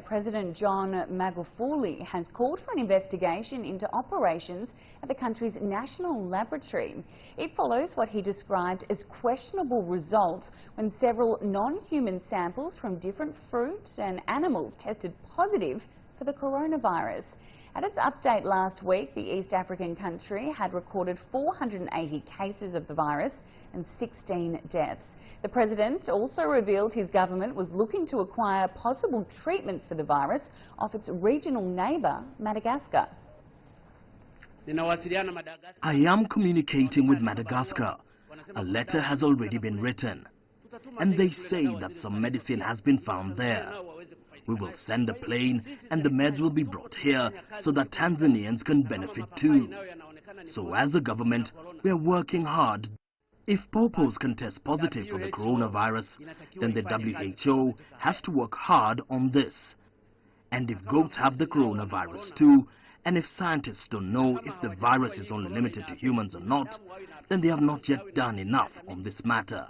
President John Magufuli has called for an investigation into operations at the country's national laboratory. It follows what he described as questionable results when several non-human samples from different fruits and animals tested positive for the coronavirus. At its update last week, the East African country had recorded 480 cases of the virus and 16 deaths. The president also revealed his government was looking to acquire possible treatments for the virus off its regional neighbour, Madagascar. I am communicating with Madagascar. A letter has already been written, and they say that some medicine has been found there. We will send a plane and the meds will be brought here so that Tanzanians can benefit too. So as a government, we are working hard. If Popos can test positive for the coronavirus, then the WHO has to work hard on this. And if goats have the coronavirus too, and if scientists don't know if the virus is only limited to humans or not, then they have not yet done enough on this matter.